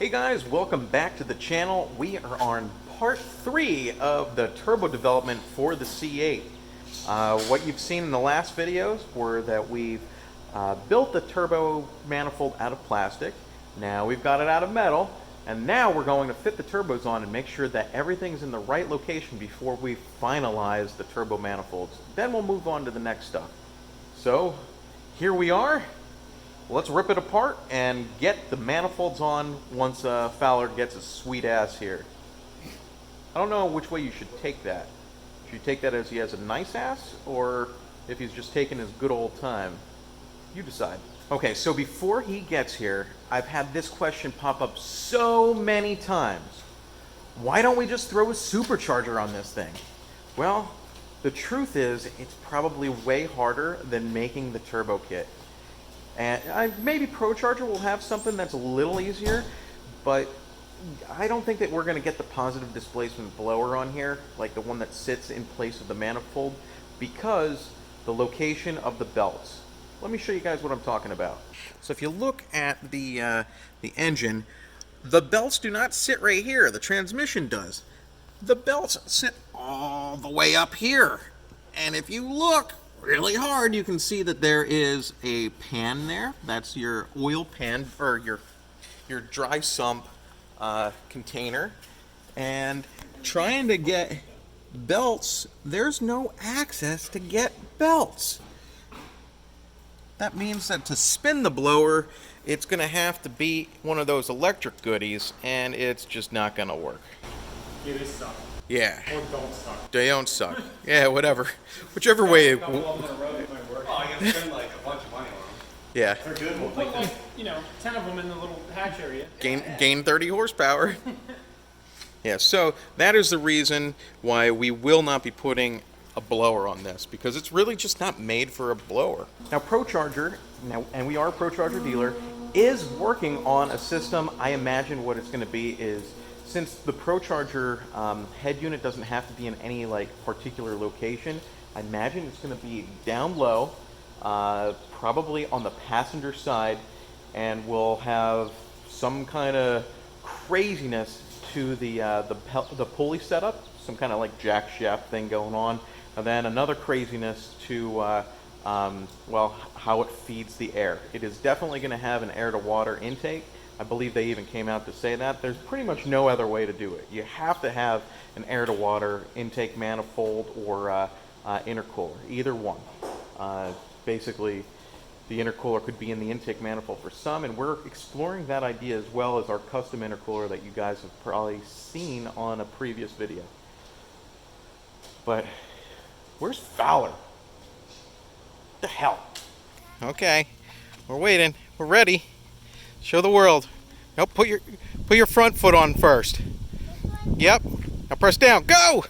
Hey guys, welcome back to the channel. We are on part 3 of the turbo development for the C8. What you've seen in the last videos were that we've built the turbo manifold out of plastic. Now we've got it out of metal, and now we're going to fit the turbos on and make sure that everything's in the right location before we finalize the turbo manifolds. Then we'll move on to the next stuff. So here we are. Let's rip it apart and get the manifolds on once Fowler gets his sweet ass here. I don't know which way you should take that. Should you take that as he has a nice ass, or if he's just taking his good old time? You decide. Okay, so before he gets here, I've had this question pop up so many times. Why don't we just throw a supercharger on this thing? Well, the truth is, it's probably way harder than making the turbo kit. And maybe ProCharger will have something that's a little easier, but I don't think that we're going to get the positive displacement blower on here, like the one that sits in place of the manifold, because the location of the belts. Let me show you guys what I'm talking about. So if you look at the engine, the belts do not sit right here. The transmission does. The belts sit all the way up here. And if you look really hard, you can see that there is a pan there. That's your oil pan, or your dry sump container. And trying to get belts, there's no access to get belts. That means that to spin the blower, it's going to have to be one of those electric goodies, and it's just not going to work. Yeah, they suck. Yeah. Or don't suck. They don't suck. Yeah, whatever. Whichever way. A couple of them in a row, they might work. Oh, I gotta spend like a bunch of money on them. Yeah. They're good. We'll put like, 10 of them in the little hatch area. Gain 30 horsepower. Yeah, so that is the reason why we will not be putting a blower on this, because it's really just not made for a blower. Now ProCharger, and we are a ProCharger dealer, is working on a system. I imagine what it's going to be is, since the ProCharger head unit doesn't have to be in any particular location, I imagine it's going to be down low, probably on the passenger side, and we'll have some kind of craziness to the pulley setup, some kind of jack shaft thing going on, and then another craziness to well, how it feeds the air. It is definitely going to have an air-to-water intake. I believe they even came out to say that. There's pretty much no other way to do it. You have to have an air-to-water intake manifold or intercooler, either one. Basically, the intercooler could be in the intake manifold for some, and we're exploring that idea as well as our custom intercooler that you guys have probably seen on a previous video. But where's Fowler? What the hell? Okay, we're waiting. We're ready. Show the world. Nope, put your front foot on first. Yep. Now press down. Go!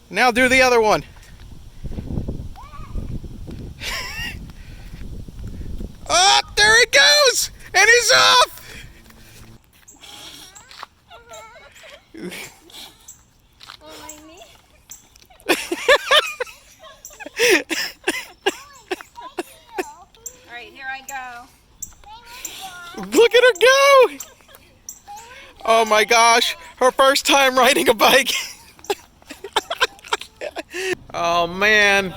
Now do the other one. Oh, there he goes! And he's off! Alright, here I go. Look at her go! Oh my gosh, her first time riding a bike. Oh man.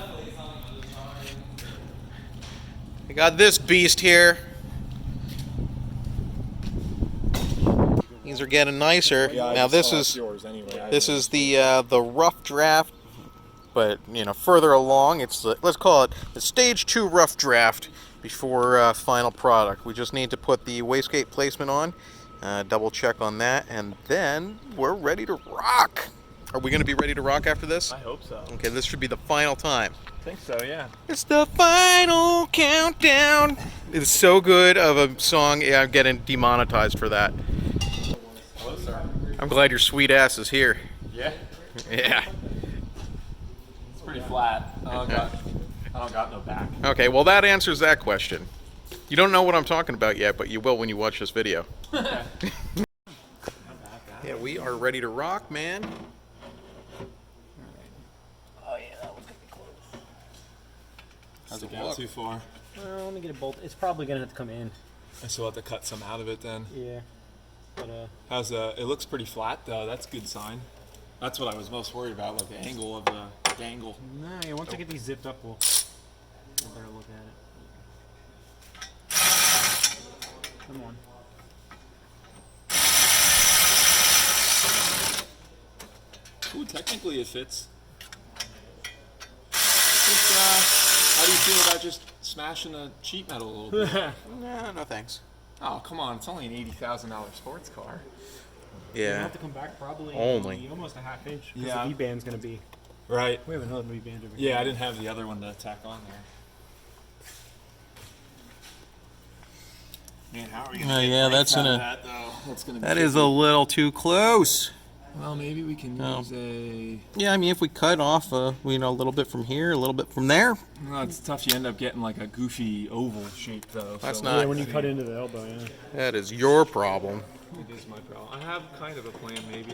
I got this beast here. These are getting nicer. Yeah, now this is the rough draft, but further along. It's let's call it the stage 2 rough draft before final product. We just need to put the wastegate placement on, double check on that, and then we're ready to rock. Are we going to be ready to rock after this? I hope so. Okay, this should be the final time. I think so, yeah. It's the final countdown. It's so good of a song. Yeah, I'm getting demonetized for that. Hello, sir. I'm glad your sweet ass is here. Yeah? Yeah. It's pretty flat. I don't got no back. Okay, well that answers that question. You don't know what I'm talking about yet, but you will when you watch this video. Yeah, we are ready to rock, man. Oh yeah, that one's gonna be close. How's it got too far? Well, let me get a bolt. It's probably gonna have to come in. I still have to cut some out of it then. Yeah. But How's it looks pretty flat though. That's a good sign. That's what I was most worried about, like the angle of the dangle. no, yeah, once I get these zipped up, we'll better look at it. Come on. Ooh, technically it fits. How do you feel about just smashing the sheet metal a little bit? No thanks. Oh, come on. It's only an $80,000 sports car. We'll Yeah. have to come back probably Only. almost a half inch. Because Yeah. the V-band's going to be... Right. We have another V-band over Yeah, here. I didn't have the other one to tack on there. Man, how are we gonna get yeah, brakes that's out of gonna- that though? That's gonna be That is a tricky. little too close. Well, maybe we can use a. Yeah, I mean, if we cut off, a little bit from here, a little bit from there. No, it's tough. You end up getting like a goofy oval shape though. That's so not- Yeah, when you cut into the elbow, yeah. That is your problem. It is my problem. I have kind of a plan, maybe.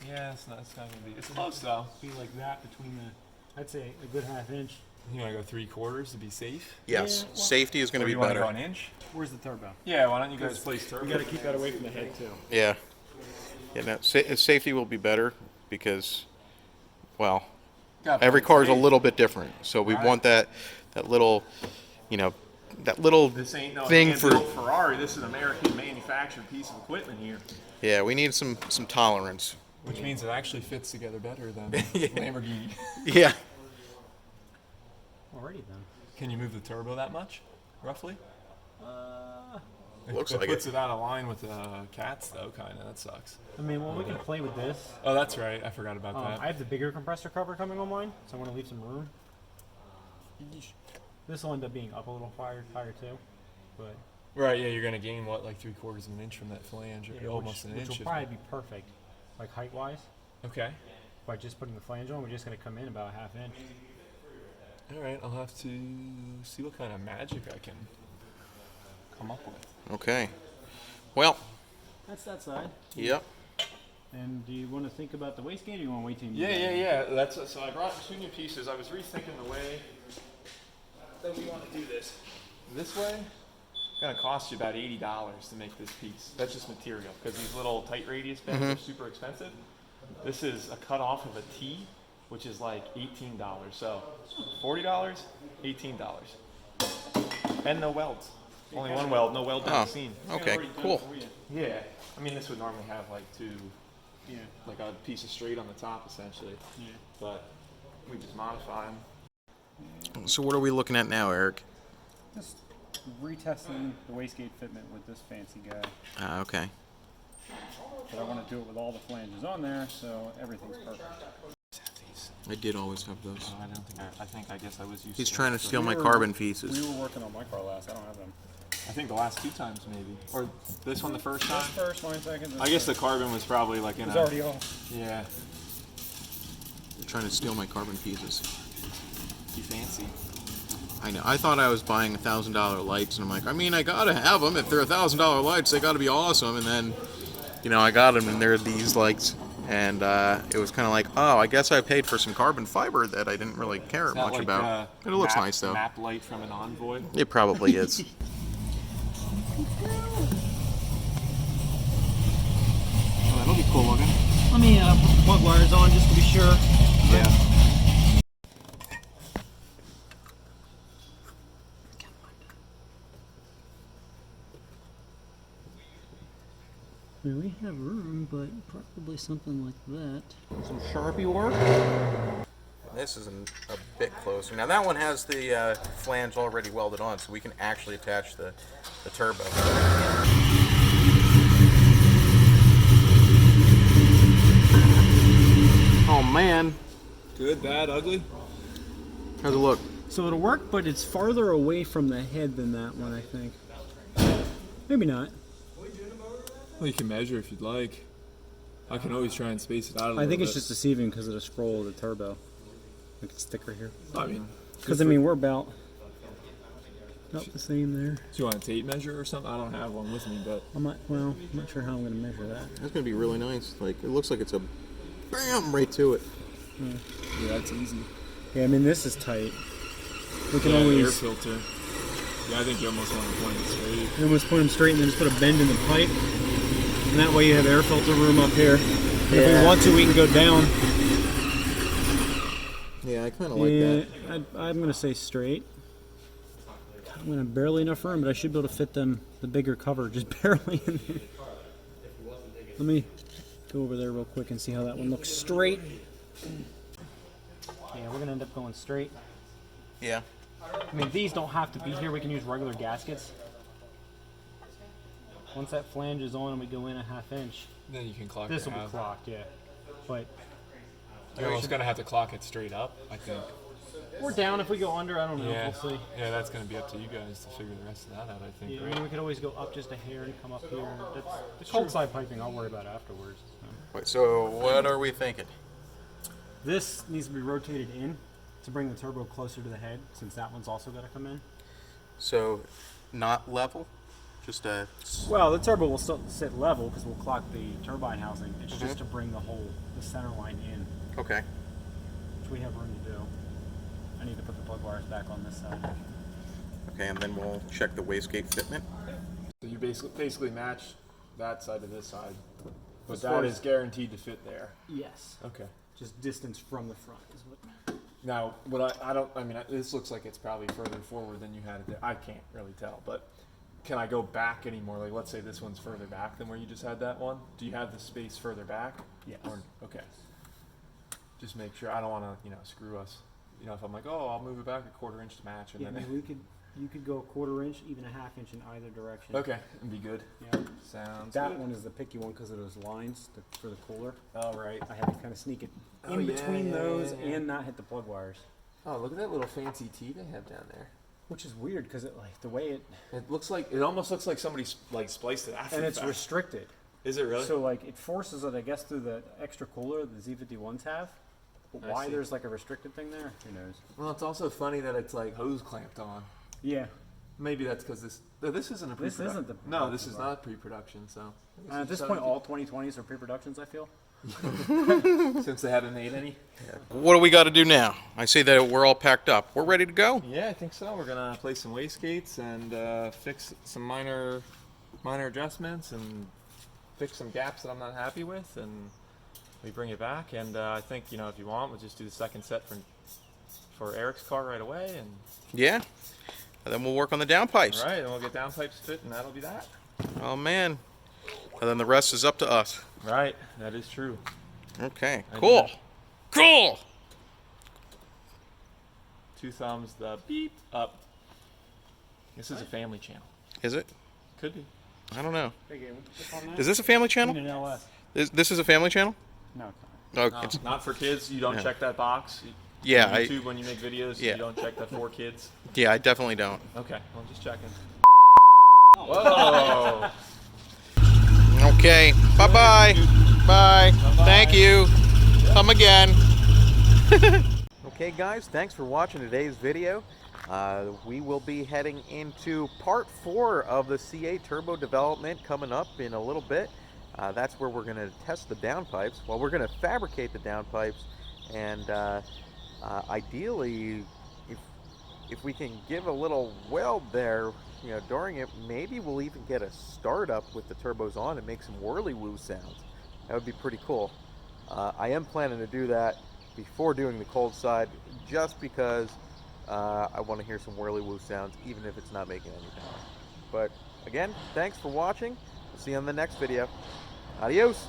Yeah, it's not gonna be. It's close though. Be like that between the... I'd say a good half inch. You want to go 3/4 to be safe? Yes, Yeah, well- safety is going Or to you be want to go better. an inch? Where's the turbo? Yeah. Why don't you guys place turbo? We got to keep that away from the head, too. Yeah. Yeah, no, safety will be better because, well, every car is a little bit different. So we Right. want that little, that little This ain't no thing for. hand-built Ferrari. This is an American manufactured piece of equipment here. Yeah, we need some tolerance. Which means it actually fits together better than Lamborghini. Yeah. Already done. Can you move the turbo that much, roughly? Looks it like puts it. it out of line with the cats, though, kind of. That sucks. I mean, well, we can play with this. Oh, that's right. I forgot about that. I have the bigger compressor cover coming on mine, so I want to leave some room. This will end up being up a little higher too, but Right, yeah, you're going to gain, what, like 3/4 of an inch from that flange, or yeah, almost which an inch. will if- probably be perfect, like height-wise. Okay. By just putting the flange on, we're just going to come in about a half inch. All right, I'll have to see what kind of magic I can come up with. Okay. Well, That's that side. yep. And do you want to think about the wastegate, or you want to wait till you Yeah. That's so I brought 2 new pieces. I was rethinking the way that we want to do this. This way, it's gonna cost you about $80 to make this piece. That's just material because these little tight radius bends are super expensive. This is a cut off of a T, which is like $18. So $40, $18, and no welds. Only one weld, no weld down Oh, the seam. okay, cool. Yeah, I mean this would normally have like Yeah. like a piece of straight on the top essentially, Yeah. but we just modify them. So what are we looking at now, Eric? Just retesting the wastegate fitment with this fancy guy. Okay. But I want to do it with all the flanges on there, so everything's perfect. I did always have those. I don't think I guess I was used. He's to trying that, to so- steal my carbon pieces. We were working on my car last. I don't have them. I think the last 2 times maybe, or this one the first time. First, line second. I guess the carbon was probably like in It's a. already off. Yeah, You're trying to steal my carbon pieces. you fancy. I know. I thought I was buying $1,000 lights, and I'm like, I mean, I gotta have them. If they're $1,000 lights, they gotta be awesome. And then, I got them, and they're these lights, and it was kind of like, oh, I guess I paid for some carbon fiber that I didn't really care Is that much like, about. But it looks map, nice though. Map light from an Envoy. It probably is. Oh, that'll be cool looking. Let me put the plug wires on just to be sure. Yeah. I mean, we have room, but probably something like that. Some Sharpie work. This is a bit closer. Now that one has the flange already welded on, so we can actually attach the turbo. Oh man, Good, bad, ugly. how's it look? So it'll work, but it's farther away from the head than that one, I think. Maybe not. Well, you can measure if you'd like. I can always try and space it out a little I think bit. it's just deceiving because of the scroll of the turbo. Like a sticker here. I mean, Because, I mean, we're about the same there. do you want a tape measure or something? I don't have one with me, but I'm not sure how I'm going to measure that. That's gonna be really nice. Like it looks like it's a bam right to it. yeah, that's easy. Yeah, I mean, this is tight. We can Yeah, air always... filter. Yeah, I think you almost want to point it straight. You almost point them straight and then just put a bend in the pipe. And that way you have air filter room up here. And if we want to, we can go down. Yeah, I kind of like that. I'm going to say straight. I'm going to barely enough room, but I should be able to fit them the bigger cover just barely in there. Let me go over there real quick and see how that one looks straight. Yeah, we're going to end up going straight. Yeah. I mean, these don't have to be here. We can use regular gaskets. Once that flange is on and we go in a 1/2 inch, Then you can clock this it will be out. clocked, yeah. But You're almost going to have to clock it straight up, I think. we're down if we go under. I don't know. Yeah, We'll see. yeah, that's going to be up to you guys to figure the rest of that out, I think, Yeah, I right? mean, we could always go up just a hair and come up here. That's, the cold side piping I'll worry about afterwards. So. Wait, so what are we thinking? This needs to be rotated in to bring the turbo closer to the head, since that one's also got to come in. So, not level? Just a... Well, the turbo will still sit level because we'll clock the turbine housing. It's just to bring the center line in, Okay. which we have room to do. I need to put the plug wires back on this side. Okay, and then we'll check the wastegate fitment. So you basically match that side to this side. But As far that as- is guaranteed to fit there. Yes. Okay. Just distance from the front is what. Now, this looks like it's probably further forward than you had it there. I can't really tell, but can I go back anymore? Like, let's say this one's further back than where you just had that one. Do you have the space further back? Yes. Okay. Just make sure. I don't want to, screw us. If I'm like, oh, I'll move it back a 1/4 inch to match, and Yeah, then you could go a 1/4 inch, even a 1/2 inch in either direction. okay, and be good. Yeah. Sounds That good. one is the picky one because of those lines for the cooler. All right. I had to kind of sneak it in Oh, yeah, between yeah, those yeah. and not hit the plug wires, Oh, look at that little fancy T they have down there. which is weird because the way it It almost looks like somebody spliced it after and the it's fact. restricted. Is it really? So it forces it, I guess, through the extra cooler the Z51s have. But I why see. there's like a restricted thing there? Who knows? Well, it's also funny that it's like hose clamped on. Yeah. Maybe that's because this isn't a This pre-production. isn't the No, this is pre-production. not pre-production. So At this point, all 2020s are pre-productions. I feel. since they haven't made any. What do we got to do now? I see that we're all packed up. We're ready to go. Yeah, I think so. We're gonna place some wastegates and fix some minor adjustments and fix some gaps that I'm not happy with, and we bring it back. And I think if you want, we'll just do the second set for Eric's car right away, and Yeah. And then we'll work on the downpipes. all right, and we'll get downpipes fit, and that'll be that. Oh, man. And then the rest is up to us. Right, that is true. Okay, I cool. do. Cool. 2 thumbs, the beep up. This is a family channel. Is it? Could be. I don't know. Big game. On that? Is this a family I channel? mean an LS. This is a family channel? No, it's not. Oh, it's, Not for kids. You don't Yeah. check that box. Yeah, On I- YouTube, when you make videos, Yeah. you don't check that for kids. yeah, I definitely don't. Okay, well, just checking. Whoa! Okay. Bye-bye. Bye. Thank you. Come again. Okay, guys, thanks for watching today's video. We will be heading into part 4 of the C8 turbo development coming up in a little bit. That's where we're going to test the downpipes. Well, we're going to fabricate the downpipes, and ideally, if we can give a little weld there, during it, maybe we'll even get a startup with the turbos on and make some whirly-woo sounds. That would be pretty cool. I am planning to do that before doing the cold side, just because I want to hear some whirly-woo sounds, even if it's not making any power. But again, thanks for watching. We'll see you on the next video. Adios.